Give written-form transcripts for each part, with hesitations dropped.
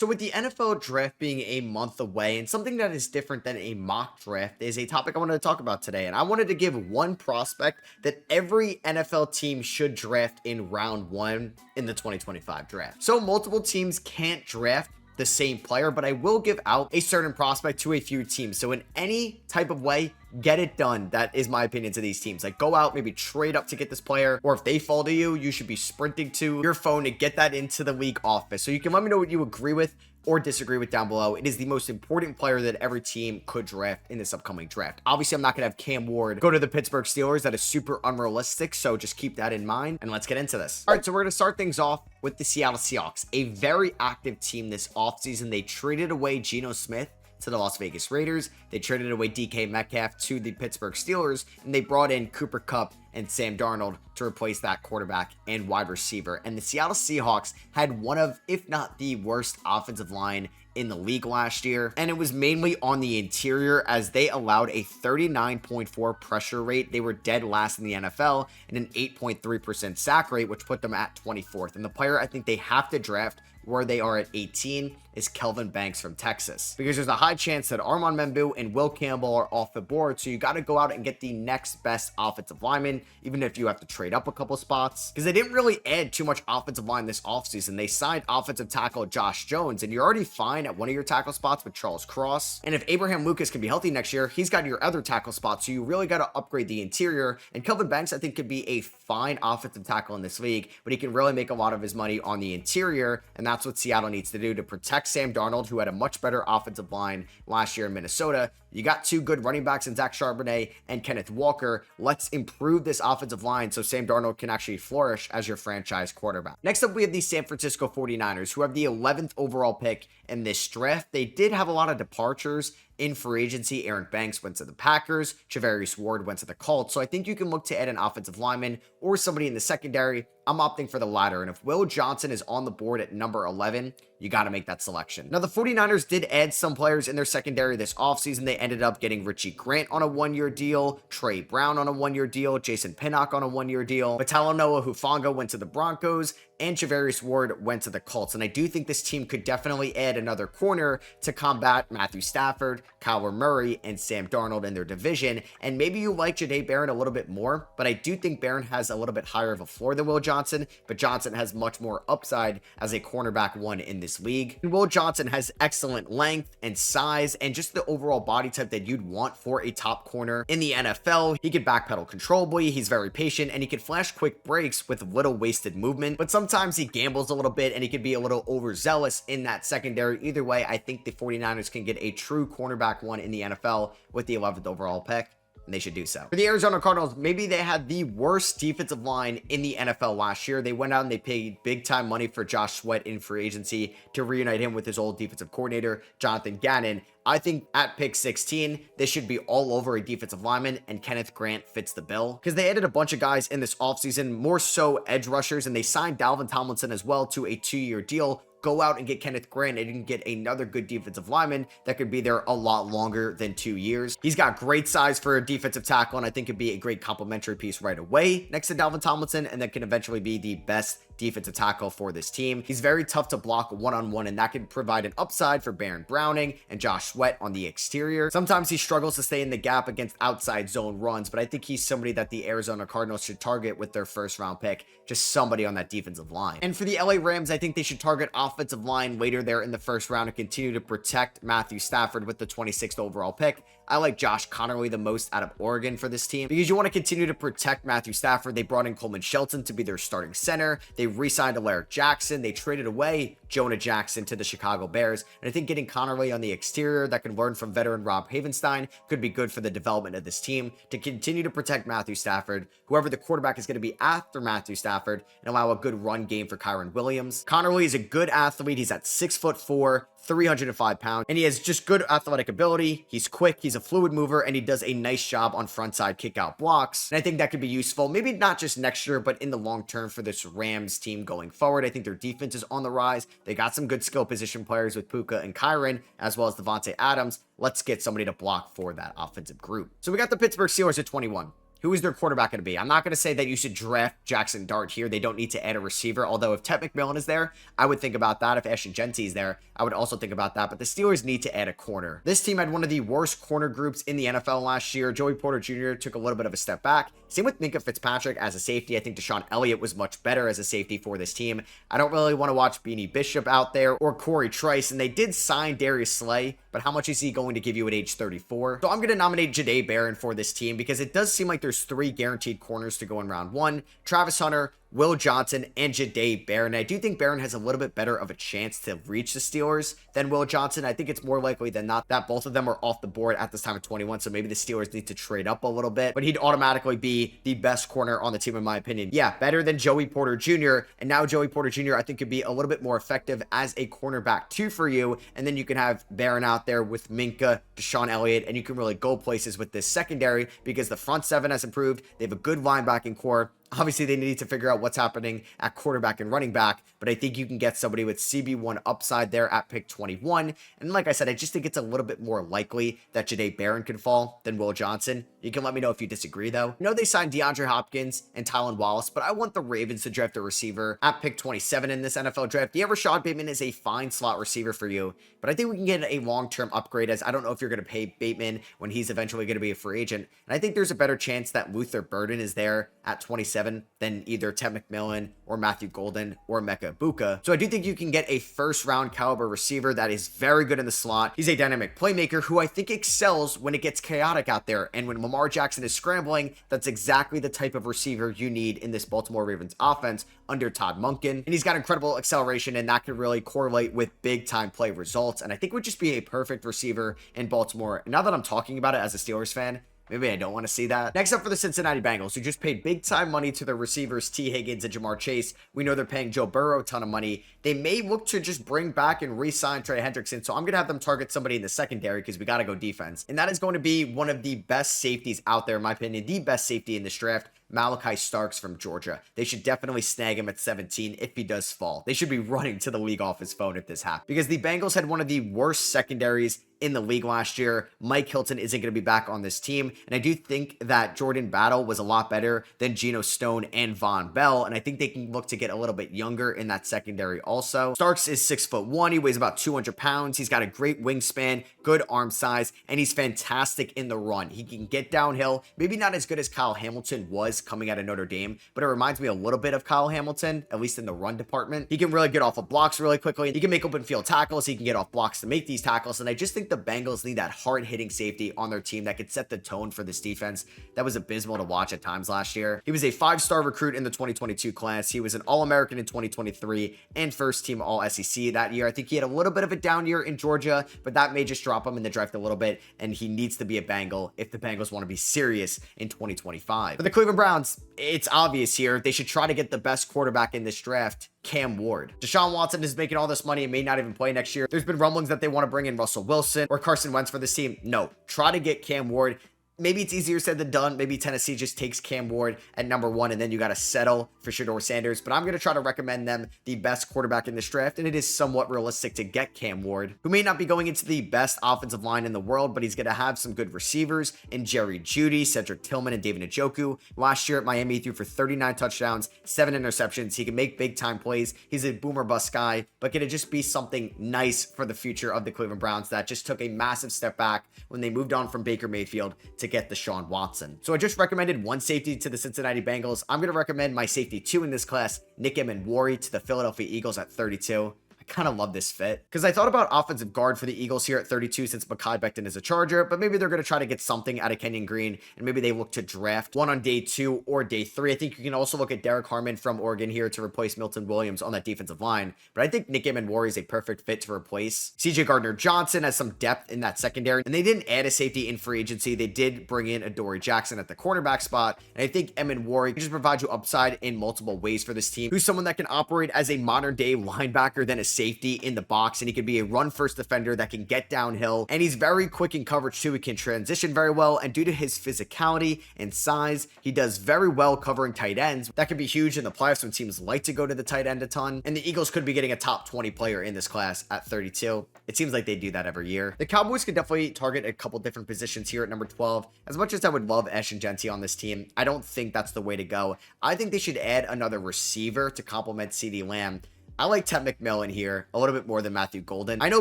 So with the NFL draft being a month away, and something that is different than a mock draft is a topic I wanted to talk about today. And I wanted to give one prospect that every NFL team should draft in round one in the 2025 draft. So multiple teams can't draft the same player, but I will give out a certain prospect to a few teams. So in any type of way, get it done. That is my opinion to these teams. Like, go out, maybe trade up to get this player, or if they fall to you, you should be sprinting to your phone to get that into the league office. So you can let me know what you agree with or disagree with down below. It is the most important player that every team could draft in this upcoming draft. Obviously, I'm not going to have Cam Ward go to the Pittsburgh Steelers. That is super unrealistic, so just keep that in mind, and let's get into this. All right, so we're going to start things off with the Seattle Seahawks, a very active team this offseason. They traded away Geno Smith to the Las Vegas Raiders. They traded away DK Metcalf to the Pittsburgh Steelers, and they brought in Cooper Kupp and Sam Darnold to replace that quarterback and wide receiver. And the Seattle Seahawks had one of, if not the worst offensive line in the league last year, and it was mainly on the interior as they allowed a 39.4 pressure rate. They were dead last in the NFL, and an 8.3% sack rate, which put them at 24th. And the player I think they have to draft where they are at 18 is Kelvin Banks from Texas, because there's a high chance that Armand Membu and Will Campbell are off the board. So you got to go out and get the next best offensive lineman, even if you have to trade up a couple spots, because they didn't really add too much offensive line this offseason. They signed offensive tackle Josh Jones, and you're already fine at one of your tackle spots with Charles Cross. And if Abraham Lucas can be healthy next year, he's got your other tackle spot. So you really got to upgrade the interior. And Kelvin Banks, I think, could be a fine offensive tackle in this league, but he can really make a lot of his money on the interior. And that's what Seattle needs to do to protect Sam Darnold, who had a much better offensive line last year in Minnesota. You got two good running backs in Zach Charbonnet and Kenneth Walker. Let's improve this offensive line so Sam Darnold can actually flourish as your franchise quarterback. Next up, we have the San Francisco 49ers, who have the 11th overall pick in this draft. They did have a lot of departures in free agency. Aaron Banks went to the Packers. Charvarius Ward went to the Colts. So I think you can look to add an offensive lineman or somebody in the secondary. I'm opting for the latter. And if Will Johnson is on the board at number 11, you got to make that selection. Now, the 49ers did add some players in their secondary this offseason. They ended up getting Richie Grant on a one-year deal, Trey Brown on a one-year deal, Jason Pinnock on a one-year deal, Noah Hufanga went to the Broncos, and Charvarius Ward went to the Colts. And I do think this team could definitely add another corner to combat Matthew Stafford, Kyler Murray, and Sam Darnold in their division. And maybe you like Jahdae Barron a little bit more, but I do think Barron has a little bit higher of a floor than Will Johnson, but Johnson has much more upside as a cornerback one in this league. And Will Johnson has excellent length and size and just the overall body type that you'd want for a top corner in the NFL. He can backpedal controllably, he's very patient, and he can flash quick breaks with little wasted movement, but sometimes he gambles a little bit and he can be a little overzealous in that secondary. Either way, I think the 49ers can get a true cornerback one in the NFL with the 11th overall pick, and they should do so. For the Arizona Cardinals, maybe they had the worst defensive line in the NFL last year. They went out and they paid big time money for Josh Sweat in free agency to reunite him with his old defensive coordinator, Jonathan Gannon. I think at pick 16, this should be all over a defensive lineman, and Kenneth Grant fits the bill because they added a bunch of guys in this offseason, more so edge rushers, and they signed Dalvin Tomlinson as well to a 2-year deal. Go out and get Kenneth Grant and you can get another good defensive lineman that could be there a lot longer than 2 years. He's got great size for a defensive tackle, and I think could be a great complementary piece right away next to Dalvin Tomlinson, and that can eventually be the best defensive tackle for this team. He's very tough to block one-on-one, and that can provide an upside for Baron Browning and Josh Sweat on the exterior. Sometimes he struggles to stay in the gap against outside zone runs, but I think he's somebody that the Arizona Cardinals should target with their first round pick, just somebody on that defensive line. And for the LA Rams, I think they should target offensive line later there in the first round and continue to protect Matthew Stafford with the 26th overall pick. I like Josh Connerly the most out of Oregon for this team because you want to continue to protect Matthew Stafford. They brought in Coleman Shelton to be their starting center. They re-signed Alaric Jackson. They traded away Jonah Jackson to the Chicago Bears. And I think getting Connerly on the exterior that can learn from veteran Rob Havenstein could be good for the development of this team to continue to protect Matthew Stafford, whoever the quarterback is going to be after Matthew Stafford, and allow a good run game for Kyron Williams. Connerly is a good athlete. He's at 6'4", 305 pounds, and he has just good athletic ability. He's quick, he's a fluid mover, and he does a nice job on frontside kick out blocks. And I think that could be useful, maybe not just next year, but in the long term for this Rams team going forward. I think their defense is on the rise. They got some good skill position players with Puka and Kyron, as well as Devontae Adams. Let's get somebody to block for that offensive group. So we got the Pittsburgh Steelers at 21. Who is their quarterback going to be? I'm not going to say that you should draft Jackson Dart here. They don't need to add a receiver. Although if Ted McMillan is there, I would think about that. If Ashton Genty is there, I would also think about that. But the Steelers need to add a corner. This team had one of the worst corner groups in the NFL last year. Joey Porter Jr. took a little bit of a step back. Same with Minkah Fitzpatrick as a safety. I think Deshaun Elliott was much better as a safety for this team. I don't really want to watch Beanie Bishop out there or Corey Trice. And they did sign Darius Slay, but how much is he going to give you at age 34? So I'm going to nominate Jahdae Barron for this team because it does seem like there's 3 guaranteed corners to go in round 1. Travis Hunter, Will Johnson, and Jahdae Barron. I do think Barron has a little bit better of a chance to reach the Steelers than Will Johnson. I think it's more likely than not that both of them are off the board at this time of 21, so maybe the Steelers need to trade up a little bit, but he'd automatically be the best corner on the team in my opinion. Yeah, better than Joey Porter Jr., and now Joey Porter Jr. I think could be a little bit more effective as a cornerback 2 for you, and then you can have Barron out there with Minkah, Deshaun Elliott, and you can really go places with this secondary because the front 7 has improved. They have a good linebacking core. Obviously, they need to figure out what's happening at quarterback and running back, but I think you can get somebody with CB1 upside there at pick 21. And like I said, I just think it's a little bit more likely that Jahdae Barron could fall than Will Johnson. You can let me know if you disagree, though. I know they signed DeAndre Hopkins and Tylan Wallace, but I want the Ravens to draft a receiver at pick 27 in this NFL draft. Yeah, Rashad Bateman is a fine slot receiver for you, but I think we can get a long-term upgrade, as I don't know if you're going to pay Bateman when he's eventually going to be a free agent. And I think there's a better chance that Luther Burden is there at 27 than either Ted McMillan or Matthew Golden or Mecca Ibuka. So I do think you can get a first-round caliber receiver that is very good in the slot. He's a dynamic playmaker who I think excels when it gets chaotic out there. And when Lamar Jackson is scrambling, that's exactly the type of receiver you need in this Baltimore Ravens offense under Todd Monken. And he's got incredible acceleration, and that could really correlate with big-time play results. And I think would just be a perfect receiver in Baltimore. And now that I'm talking about it as a Steelers fan, maybe I don't want to see that. Next up for the Cincinnati Bengals, who just paid big time money to their receivers, T. Higgins and Jamar Chase. We know they're paying Joe Burrow a ton of money. They may look to just bring back and re-sign Trey Hendrickson. So I'm going to have them target somebody in the secondary because we got to go defense. And that is going to be one of the best safeties out there, in my opinion, the best safety in this draft. Malachi Starks from Georgia. They should definitely snag him at 17 if he does fall. They should be running to the league off his phone if this happens, because the Bengals had one of the worst secondaries in the league last year. Mike Hilton isn't going to be back on this team, and I do think that Jordan Battle was a lot better than Geno Stone and Von Bell, and I think they can look to get a little bit younger in that secondary also. Starks is 6'1", he weighs about 200 pounds, he's got a great wingspan, good arm size, and he's fantastic in the run. He can get downhill, maybe not as good as Kyle Hamilton was coming out of Notre Dame, but it reminds me a little bit of Kyle Hamilton, at least in the run department. He can really get off of blocks really quickly. He can make open field tackles. He can get off blocks to make these tackles. And I just think the Bengals need that hard-hitting safety on their team that could set the tone for this defense. That was abysmal to watch at times last year. He was a 5-star recruit in the 2022 class. He was an All-American in 2023 and first-team All-SEC that year. I think he had a little bit of a down year in Georgia, but that may just drop him in the draft a little bit, and he needs to be a Bengal if the Bengals want to be serious in 2025. For the Cleveland Browns, it's obvious here. They should try to get the best quarterback in this draft, Cam Ward. Deshaun Watson is making all this money and may not even play next year. There's been rumblings that they want to bring in Russell Wilson or Carson Wentz for this team. No, try to get Cam Ward. Maybe it's easier said than done. Maybe Tennessee just takes Cam Ward at number 1, and then you got to settle for Shedeur Sanders. But I'm going to try to recommend them the best quarterback in this draft, and it is somewhat realistic to get Cam Ward, who may not be going into the best offensive line in the world, but he's going to have some good receivers in Jerry Jeudy, Cedric Tillman, and David Njoku. Last year at Miami, he threw for 39 touchdowns, 7 interceptions. He can make big-time plays. He's a boomer bust guy, but can it just be something nice for the future of the Cleveland Browns that just took a massive step back when they moved on from Baker Mayfield to get Deshaun Watson. So I just recommended one safety to the Cincinnati Bengals. I'm going to recommend my safety 2 in this class, Nick Emenwari, to the Philadelphia Eagles at 32. Kind of love this fit because I thought about offensive guard for the Eagles here at 32 since Mekhi Becton is a Charger, but maybe they're going to try to get something out of Kenyon Green, and maybe they look to draft one on day 2 or day 3. I think you can also look at Derek Harmon from Oregon here to replace Milton Williams on that defensive line, but I think Nick Emenwari is a perfect fit to replace CJ Gardner-Johnson. Has some depth in that secondary, and they didn't add a safety in free agency. They did bring in Adoree Jackson at the cornerback spot, and I think Emenwari can just provide you upside in multiple ways for this team, who's someone that can operate as a modern day linebacker than a safety safety in the box, and he could be a run-first defender that can get downhill, and he's very quick in coverage too. He can transition very well, and due to his physicality and size, he does very well covering tight ends. That could be huge in the playoffs when teams like to go to the tight end a ton, and the Eagles could be getting a top 20 player in this class at 32. It seems like they do that every year. The Cowboys could definitely target a couple different positions here at number 12. As much as I would love Esh and Genty on this team, I don't think that's the way to go. I think they should add another receiver to complement CeeDee Lamb. I like Ted McMillan here a little bit more than Matthew Golden. I know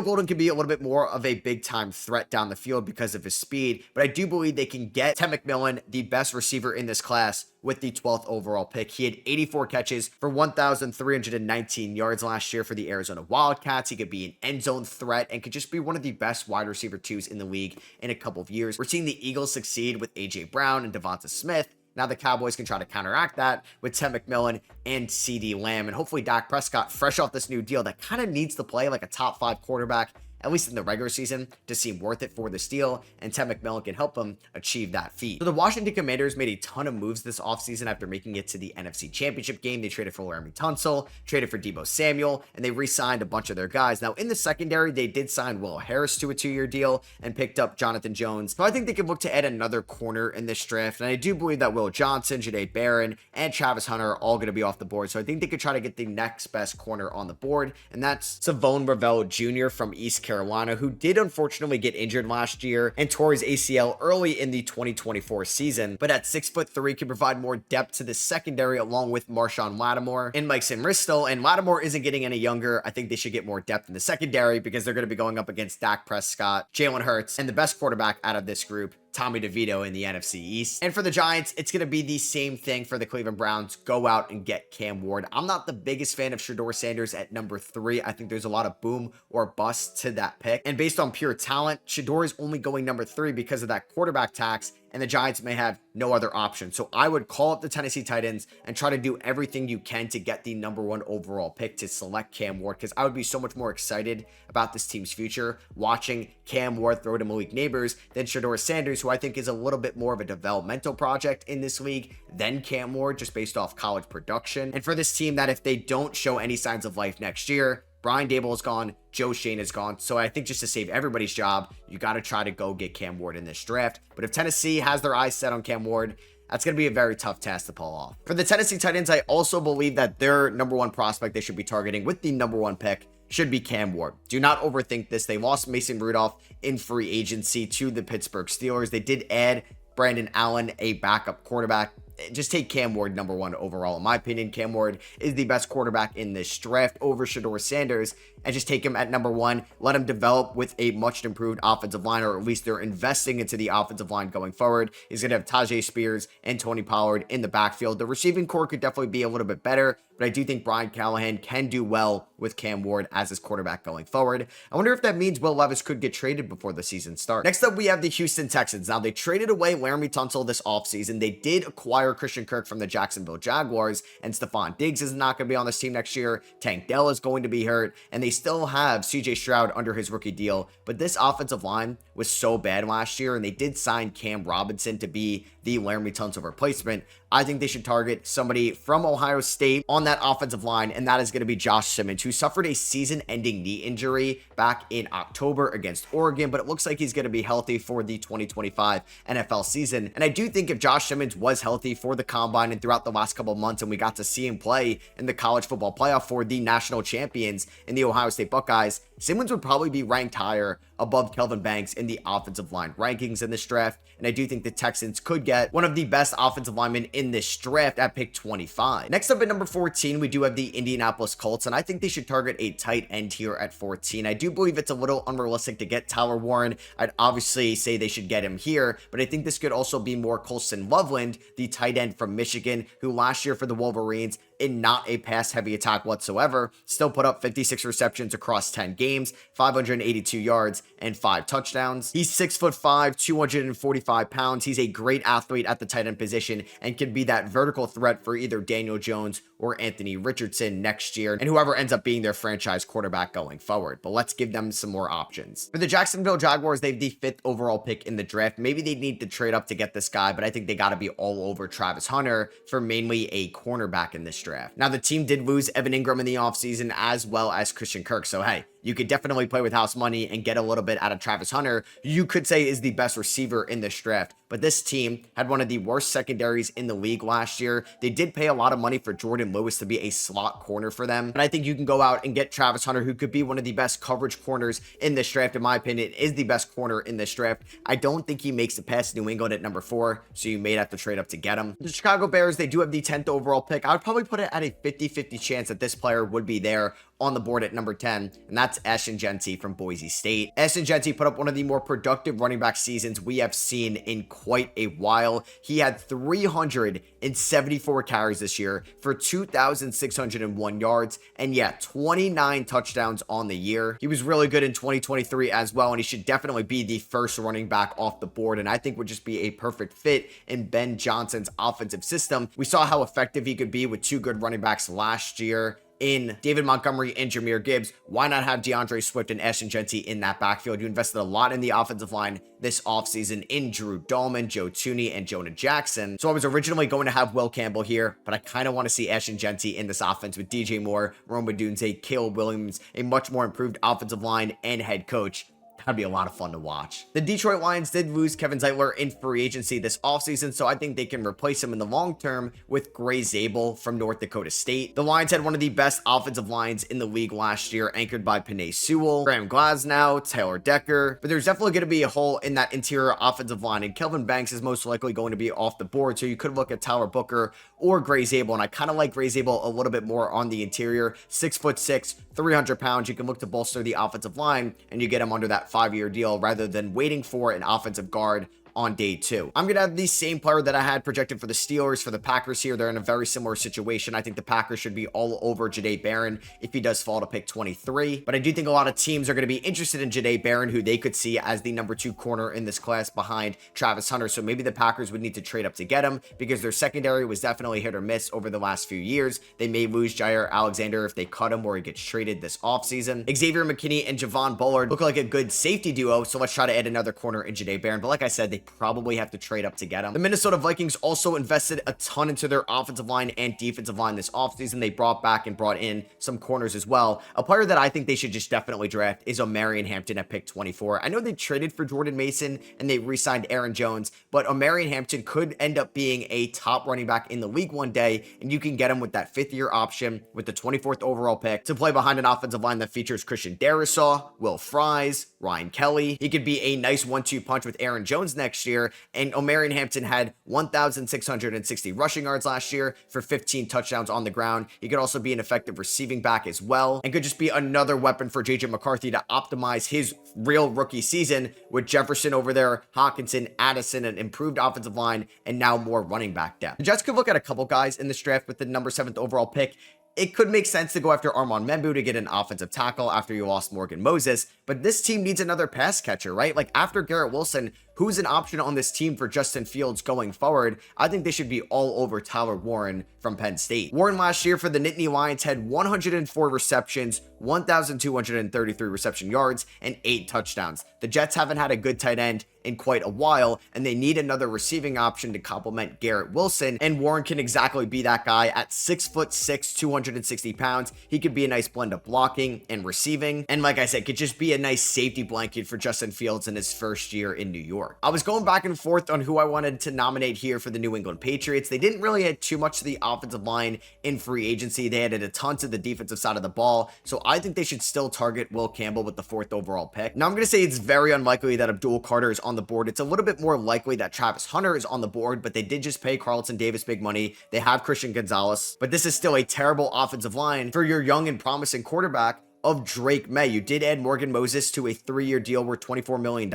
Golden can be a little bit more of a big-time threat down the field because of his speed, but I do believe they can get Ted McMillan, the best receiver in this class, with the 12th overall pick. He had 84 catches for 1,319 yards last year for the Arizona Wildcats. He could be an end zone threat and could just be one of the best wide receiver twos in the league in a couple of years. We're seeing the Eagles succeed with A.J. Brown and Devonta Smith. Now the Cowboys can try to counteract that with Ted McMillan and CeeDee Lamb. And hopefully Dak Prescott, fresh off this new deal that kind of needs to play like a top 5 quarterback, at least in the regular season, to seem worth it for this deal, and Ted McMillan can help them achieve that feat. So the Washington Commanders made a ton of moves this offseason after making it to the NFC Championship game. They traded for Laramie Tunsil, traded for Deebo Samuel, and they re-signed a bunch of their guys. Now, in the secondary, they did sign Will Harris to a 2-year deal and picked up Jonathan Jones. So I think they could look to add another corner in this draft, and I do believe that Will Johnson, Jahdae Barron, and Travis Hunter are all going to be off the board. So I think they could try to get the next best corner on the board, and that's Savone Ravel Jr. from East Carolina, who did unfortunately get injured last year and tore his ACL early in the 2024 season, but at 6'3" can provide more depth to the secondary along with Marshawn Lattimore and Mike Sanristel. And Lattimore isn't getting any younger. I think they should get more depth in the secondary because they're going to be going up against Dak Prescott, Jalen Hurts, and the best quarterback out of this group, Tommy DeVito, in the NFC East. And for the Giants, it's going to be the same thing for the Cleveland Browns. Go out and get Cam Ward. I'm not the biggest fan of Shedeur Sanders at number 3. I think there's a lot of boom or bust to that pick. And based on pure talent, Shedeur is only going number 3 because of that quarterback tax, and the Giants may have no other option. So I would call up the Tennessee Titans and try to do everything you can to get the number 1 overall pick to select Cam Ward, because I would be so much more excited about this team's future watching Cam Ward throw to Malik Neighbors than Shedeur Sanders, who I think is a little bit more of a developmental project in this league than Cam Ward, just based off college production. And for this team, that if they don't show any signs of life next year, Brian Dable is gone, Joe Shane is gone. So I think just to save everybody's job, you got to try to go get Cam Ward in this draft. But if Tennessee has their eyes set on Cam Ward, that's going to be a very tough task to pull off. For the Tennessee Titans, I also believe that their number 1 prospect they should be targeting with the number 1 pick should be Cam Ward. Do not overthink this. They lost Mason Rudolph in free agency to the Pittsburgh Steelers. They did add Brandon Allen, a backup quarterback. Just take Cam Ward number 1 overall. In my opinion, Cam Ward is the best quarterback in this draft over Shedeur Sanders, and just take him at number 1. Let him develop with a much improved offensive line, or at least they're investing into the offensive line going forward. He's going to have Tajay Spears and Tony Pollard in the backfield. The receiving core could definitely be a little bit better, but I do think Brian Callahan can do well with Cam Ward as his quarterback going forward. I wonder if that means Will Levis could get traded before the season starts. Next up, we have the Houston Texans. Now, they traded away Laramie Tunsil this offseason. They did acquire Christian Kirk from the Jacksonville Jaguars, and Stephon Diggs is not going to be on this team next year. Tank Dell is going to be hurt, and they still have CJ Stroud under his rookie deal. But this offensive line was so bad last year, and they did sign Cam Robinson to be the Laramie Tunsil replacement. I think they should target somebody from Ohio State on that offensive line, and that is going to be Josh Simmons, who suffered a season-ending knee injury back in October against Oregon, but it looks like he's going to be healthy for the 2025 NFL season. And I do think if Josh Simmons was healthy for the combine and throughout the last couple of months, and we got to see him play in the college football playoff for the national champions in the Ohio State Buckeyes, Simmons would probably be ranked higher above Kelvin Banks in the offensive line rankings in this draft. And I do think the Texans could get one of the best offensive linemen in this draft at pick 25. Next up at number 14, we do have the Indianapolis Colts, and I think they should target a tight end here at 14. I do believe it's a little unrealistic to get Tyler Warren. I'd obviously say they should get him here, but I think this could also be more Colston Loveland, the tight end from Michigan, who last year for the Wolverines, in not a pass-heavy attack whatsoever, still put up 56 receptions across 10 games, 582 yards, and 5 touchdowns. He's 6'5", 245 pounds. He's a great athlete at the tight end position and can be that vertical threat for either Daniel Jones or Anthony Richardson next year, and whoever ends up being their franchise quarterback going forward. But let's give them some more options. For the Jacksonville Jaguars, they have the 5th overall pick in the draft. Maybe they need to trade up to get this guy, but I think they got to be all over Travis Hunter for mainly a cornerback in this draft. draft. Now, the team did lose Evan Ingram in the offseason as well as Christian Kirk. So, hey, you could definitely play with house money and get a little bit out of Travis Hunter, you could say is the best receiver in this draft. But this team had one of the worst secondaries in the league last year. They did pay a lot of money for Jordan Lewis to be a slot corner for them. And I think you can go out and get Travis Hunter, who could be one of the best coverage corners in this draft. In my opinion, is the best corner in this draft. I don't think he makes the pass to New England at number 4, so you may have to trade up to get him. The Chicago Bears, they do have the 10th overall pick. I would probably put it at a 50-50 chance that this player would be there on the board at number 10, and that's Ashton Jeanty from Boise State. Ashton Jeanty put up one of the more productive running back seasons we have seen in quite a while. He had 374 carries this year for 2,601 yards, and yeah, 29 touchdowns on the year. He was really good in 2023 as well, and he should definitely be the first running back off the board, and I think would just be a perfect fit in Ben Johnson's offensive system. We saw how effective he could be with 2 good running backs last year in David Montgomery and Jahmyr Gibbs. Why not have DeAndre Swift and Ashton Jeanty in that backfield? You invested a lot in the offensive line this offseason in Drew Dahlman, Joe Thuney, and Jonah Jackson. So I was originally going to have Will Campbell here, but I kind of want to see Ashton Jeanty in this offense with DJ Moore, Rome Odunze, Caleb Williams, a much more improved offensive line and head coach. That'd be a lot of fun to watch. The Detroit Lions did lose Kevin Zeitler in free agency this offseason, so I think they can replace him in the long term with Gray Zabel from North Dakota State. The Lions had one of the best offensive lines in the league last year, anchored by Penei Sewell, Graham Glasnow, Taylor Decker, but there's definitely going to be a hole in that interior offensive line, and Kelvin Banks is most likely going to be off the board, so you could look at Tyler Booker or Gray Zabel, and I kind of like Gray Zabel a little bit more on the interior. 6'6", 300 pounds. You can look to bolster the offensive line, and you get him under that 5-year deal rather than waiting for an offensive guard on day 2. I'm going to have the same player that I had projected for the Steelers. For the Packers here, they're in a very similar situation. I think the Packers should be all over Jahdae Barron if he does fall to pick 23. But I do think a lot of teams are going to be interested in Jahdae Barron, who they could see as the number 2 corner in this class behind Travis Hunter. So maybe the Packers would need to trade up to get him because their secondary was definitely hit or miss over the last few years. They may lose Jair Alexander if they cut him or he gets traded this offseason. Xavier McKinney and Javon Bullard look like a good safety duo, so let's try to add another corner in Jahdae Barron. But like I said, they probably have to trade up to get him. The Minnesota Vikings also invested a ton into their offensive line and defensive line this offseason. They brought back and brought in some corners as well. A player that I think they should just definitely draft is Omarion Hampton at pick 24. I know they traded for Jordan Mason and they re-signed Aaron Jones, but Omarion Hampton could end up being a top running back in the league one day, and you can get him with that 5th-year option with the 24th overall pick to play behind an offensive line that features Christian Darrisaw, Will Fries, Ryan Kelly. He could be a nice 1-2 punch with Aaron Jones next year, and Omarion Hampton had 1,660 rushing yards last year for 15 touchdowns on the ground. He could also be an effective receiving back as well, and could just be another weapon for JJ McCarthy to optimize his real rookie season with Jefferson over there, Hawkinson, Addison, an improved offensive line, and now more running back depth. The Jets could look at a couple guys in this draft with the number 7th overall pick. It could make sense to go after Armand Membu to get an offensive tackle after you lost Morgan Moses, but this team needs another pass catcher, right? Like after Garrett Wilson, who's an option on this team for Justin Fields going forward? I think they should be all over Tyler Warren from Penn State. Warren last year for the Nittany Lions had 104 receptions, 1,233 reception yards, and 8 touchdowns. The Jets haven't had a good tight end in quite a while, and they need another receiving option to complement Garrett Wilson, and Warren can exactly be that guy at 6'6", 260 pounds. He could be a nice blend of blocking and receiving, and like I said, could just be a nice safety blanket for Justin Fields in his first year in New York. I was going back and forth on who I wanted to nominate here for the New England Patriots. They didn't really add too much to the offensive line in free agency. They added a ton to the defensive side of the ball, so I think they should still target Will Campbell with the 4th overall pick. Now I'm going to say it's very unlikely that Abdul Carter is on the board. It's a little bit more likely that Travis Hunter is on the board, but they did just pay Carlton Davis big money. They have Christian Gonzalez, but this is still a terrible offensive line for your young and promising quarterback of Drake May. You did add Morgan Moses to a 3-year deal worth $24 million.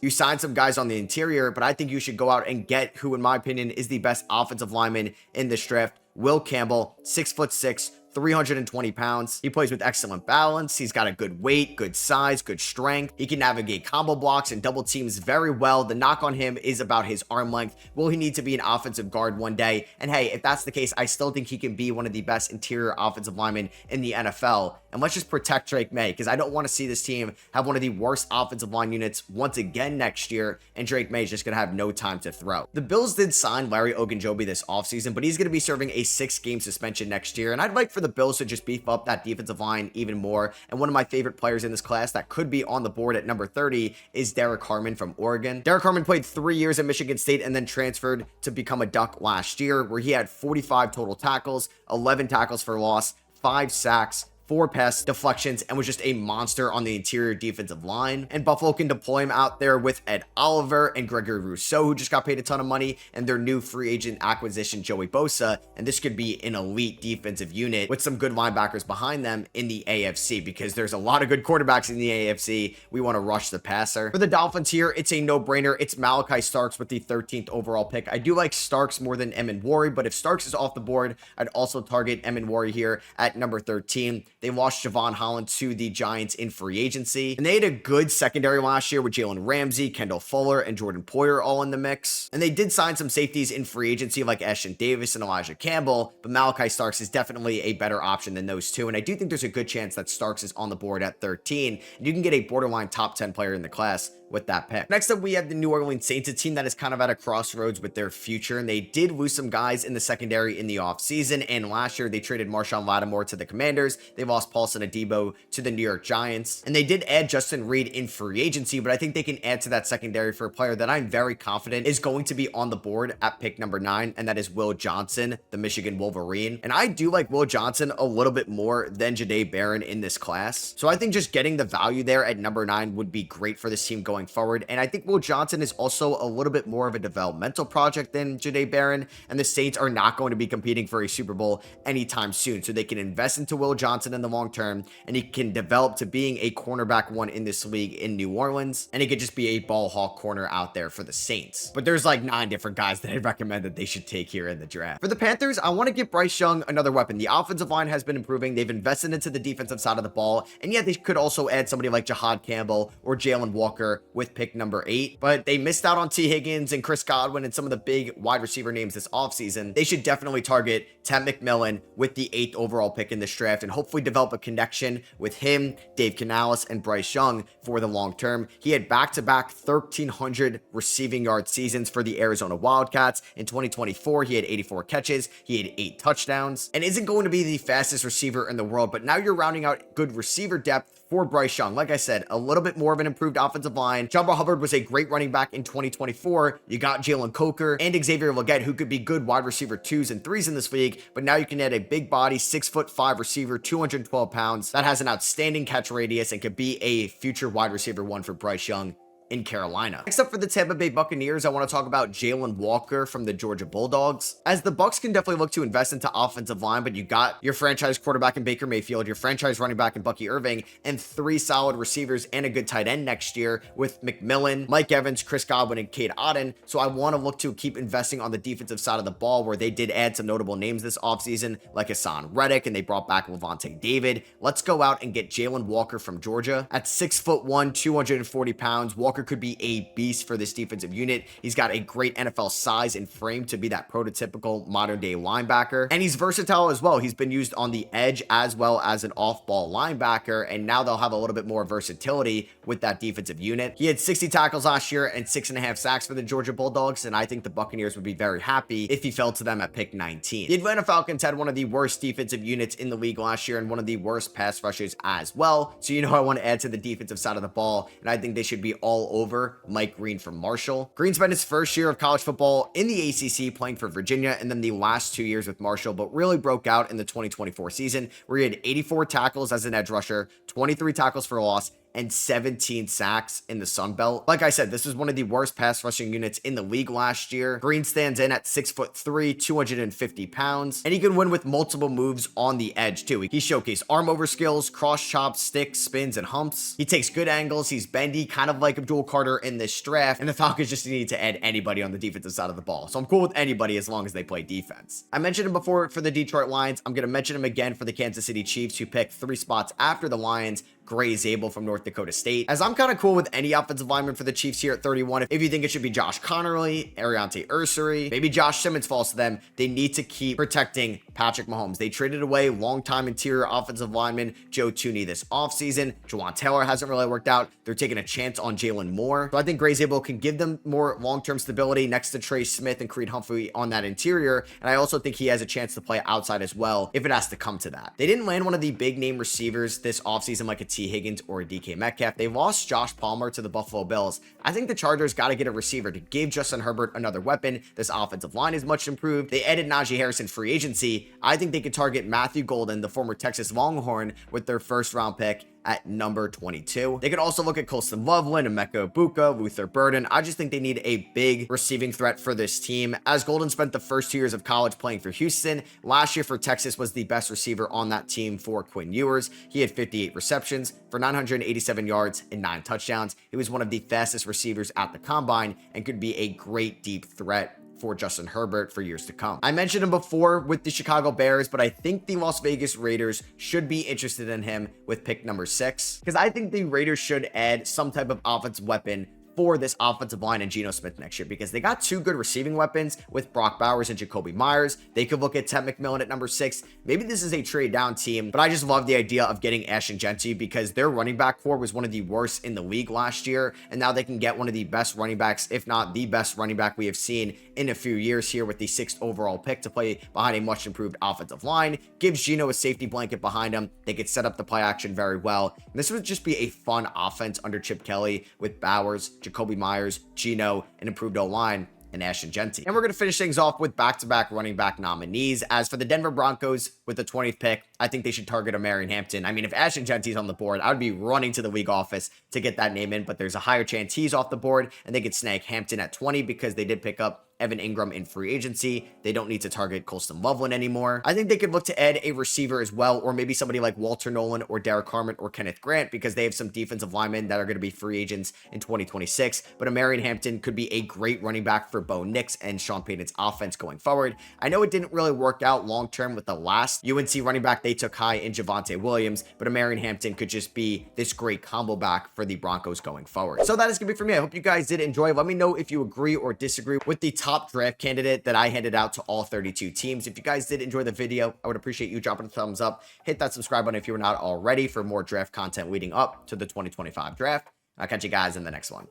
You signed some guys on the interior, but I think you should go out and get who, in my opinion, is the best offensive lineman in this draft. Will Campbell, 6'6", 320 pounds. He plays with excellent balance. He's got a good weight, good size, good strength. He can navigate combo blocks and double teams very well. The knock on him is about his arm length. Will he need to be an offensive guard one day? And hey, if that's the case, I still think he can be one of the best interior offensive linemen in the NFL. And let's just protect Drake May, because I don't want to see this team have one of the worst offensive line units once again next year, and Drake May is just going to have no time to throw. The Bills did sign Larry Ogunjobi this offseason, but he's going to be serving a 6-game suspension next year, and I'd like for the Bills to just beef up that defensive line even more. And one of my favorite players in this class that could be on the board at number 30 is Derek Harmon from Oregon. Derek Harmon played 3 years at Michigan State and then transferred to become a Duck last year, where he had 45 total tackles, 11 tackles for loss, 5 sacks, 4 pass deflections, and was just a monster on the interior defensive line. And Buffalo can deploy him out there with Ed Oliver and Gregory Rousseau, who just got paid a ton of money, and their new free agent acquisition, Joey Bosa. And this could be an elite defensive unit with some good linebackers behind them in the AFC, because there's a lot of good quarterbacks in the AFC. We want to rush the passer. For the Dolphins here, it's a no-brainer. It's Malachi Starks with the 13th overall pick. I do like Starks more than Emenwari, but if Starks is off the board, I'd also target Emenwari here at number 13. They lost Javon Holland to the Giants in free agency, and they had a good secondary last year with Jalen Ramsey, Kendall Fuller, and Jordan Poyer all in the mix. And they did sign some safeties in free agency like Ashton Davis and Elijah Campbell, but Malachi Starks is definitely a better option than those two, and I do think there's a good chance that Starks is on the board at 13, and you can get a borderline top 10 player in the class with that pick. Next up, we have the New Orleans Saints, a team that is kind of at a crossroads with their future, and they did lose some guys in the secondary in the offseason, and last year they traded Marshawn Lattimore to the Commanders. They lost Paulson Adebo to the New York Giants, and they did add Justin Reed in free agency, but I think they can add to that secondary for a player that I'm very confident is going to be on the board at pick number 9, and that is Will Johnson, the Michigan Wolverine. And I do like Will Johnson a little bit more than Jahdae Barron in this class, so I think just getting the value there at number 9 would be great for this team going forward. And I think Will Johnson is also a little bit more of a developmental project than Jahdae Barron, and the Saints are not going to be competing for a Super Bowl anytime soon, so they can invest into Will Johnson in the long term, and he can develop to being a cornerback 1 in this league in New Orleans, and he could just be a ball hawk corner out there for the Saints. But there's like 9 different guys that I'd recommend that they should take here in the draft. For the Panthers, I want to give Bryce Young another weapon. The offensive line has been improving. They've invested into the defensive side of the ball, and yet they could also add somebody like Jahad Campbell or Jalen Walker with pick number 8, but they missed out on T. Higgins and Chris Godwin and some of the big wide receiver names this offseason. They should definitely target Ted McMillan with the 8th overall pick in this draft and hopefully develop a connection with him, Dave Canales, and Bryce Young for the long term. He had back-to-back 1,300 receiving yard seasons for the Arizona Wildcats. In 2024, he had 84 catches, he had 8 touchdowns, and isn't going to be the fastest receiver in the world, but now you're rounding out good receiver depth for Bryce Young. Like I said, a little bit more of an improved offensive line. Jabba Hubbard was a great running back in 2024. You got Jalen Coker and Xavier Legette, who could be good wide receiver 2s and 3s in this league, but now you can add a big body, 6'5" receiver, 212 pounds, that has an outstanding catch radius and could be a future wide receiver 1 for Bryce Young in Carolina. Next up for the Tampa Bay Buccaneers, I want to talk about Jalen Walker from the Georgia Bulldogs. As the Bucs can definitely look to invest into offensive line, but you got your franchise quarterback in Baker Mayfield, your franchise running back in Bucky Irving, and 3 solid receivers and a good tight end next year with McMillan, Mike Evans, Chris Godwin, and Cade Otton. So I want to look to keep investing on the defensive side of the ball, where they did add some notable names this offseason like Hassan Reddick, and they brought back Levante David. Let's go out and get Jalen Walker from Georgia. At 6'1", 240 pounds, Walker could be a beast for this defensive unit. He's got a great NFL size and frame to be that prototypical modern day linebacker, and he's versatile as well. He's been used on the edge as well as an off-ball linebacker, and now they'll have a little bit more versatility with that defensive unit. He had 60 tackles last year and 6.5 sacks for the Georgia Bulldogs, and I think the Buccaneers would be very happy if he fell to them at pick 19. The Atlanta Falcons had one of the worst defensive units in the league last year and one of the worst pass rushers as well, so I want to add to the defensive side of the ball, and I think they should be all over Mike Green from Marshall. Green spent his first year of college football in the ACC playing for Virginia, and then the last 2 years with Marshall, but really broke out in the 2024 season, where he had 84 tackles as an edge rusher, 23 tackles for loss, and 17 sacks in the Sun Belt. Like I said, this is one of the worst pass rushing units in the league last year. Green stands in at 6'3", 250 pounds, and he can win with multiple moves on the edge too. He showcased arm over skills, cross chops, sticks, spins, and humps. He takes good angles. He's bendy, kind of like Abdul Carter in this draft, and the Falcons just need to add anybody on the defensive side of the ball. So I'm cool with anybody as long as they play defense. I mentioned him before for the Detroit Lions. I'm going to mention him again for the Kansas City Chiefs, who picked 3 spots after the Lions. Gray Zabel from North Dakota State. As I'm kind of cool with any offensive lineman for the Chiefs here at 31. If you think it should be Josh Connerly, Ariante Ursery, maybe Josh Simmons falls to them, they need to keep protecting Patrick Mahomes. They traded away longtime interior offensive lineman Joe Tooney this offseason. Jawan Taylor hasn't really worked out. They're taking a chance on Jalen Moore. So I think Gray Zabel can give them more long-term stability next to Trey Smith and Creed Humphrey on that interior. And I also think he has a chance to play outside as well if it has to come to that. They didn't land one of the big name receivers this offseason like a T. Higgins or a DK Metcalf. They lost Josh Palmer to the Buffalo Bills. I think the Chargers got to get a receiver to give Justin Herbert another weapon. This offensive line is much improved. They added Najee Harris in free agency. I think they could target Matthew Golden, the former Texas Longhorn, with their first round pick at number 22. They could also look at Colston Loveland, Emeka Ibuka, Luther Burden. I just think they need a big receiving threat for this team, as Golden spent the first 2 years of college playing for Houston. Last year for Texas was the best receiver on that team for Quinn Ewers. He had 58 receptions for 987 yards and 9 touchdowns. He was one of the fastest receivers at the combine and could be a great deep threat for Justin Herbert for years to come. I mentioned him before with the Chicago Bears, but I think the Las Vegas Raiders should be interested in him with pick number 6, because I think the Raiders should add some type of offensive weapon for this offensive line and Geno Smith next year, because they got 2 good receiving weapons with Brock Bowers and Jacoby Myers. They could look at Ted McMillan at number 6. Maybe this is a trade down team, but I just love the idea of getting Ashton Genty, because their running back core was one of the worst in the league last year, and now they can get one of the best running backs, if not the best running back we have seen in a few years here with the 6th overall pick to play behind a much improved offensive line. Gives Geno a safety blanket behind him. They could set up the play action very well. And this would just be a fun offense under Chip Kelly with Bowers, Jacoby Myers, Geno, an improved O-line, and Ashton Genty. And we're going to finish things off with back-to-back running back nominees. As for the Denver Broncos with the 20th pick, I think they should target Marion Hampton. I mean, if Ashton Genty's on the board, I would be running to the league office to get that name in, but there's a higher chance he's off the board, and they could snag Hampton at 20 because they did pick up Evan Ingram in free agency. They don't need to target Colston Loveland anymore. I think they could look to add a receiver as well, or maybe somebody like Walter Nolan or Derek Harmon or Kenneth Grant, because they have some defensive linemen that are going to be free agents in 2026. But a Marion Hampton could be a great running back for Bo Nix and Sean Payton's offense going forward. I know it didn't really work out long-term with the last UNC running back they took high in Javonte Williams, but a Marion Hampton could just be this great combo back for the Broncos going forward. So that is going to be for me. I hope you guys did enjoy. Let me know if you agree or disagree with the top draft candidate that I handed out to all 32 teams. If you guys did enjoy the video, I would appreciate you dropping a thumbs up. Hit that subscribe button if you were not already for more draft content leading up to the 2025 draft. I'll catch you guys in the next one.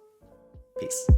Peace.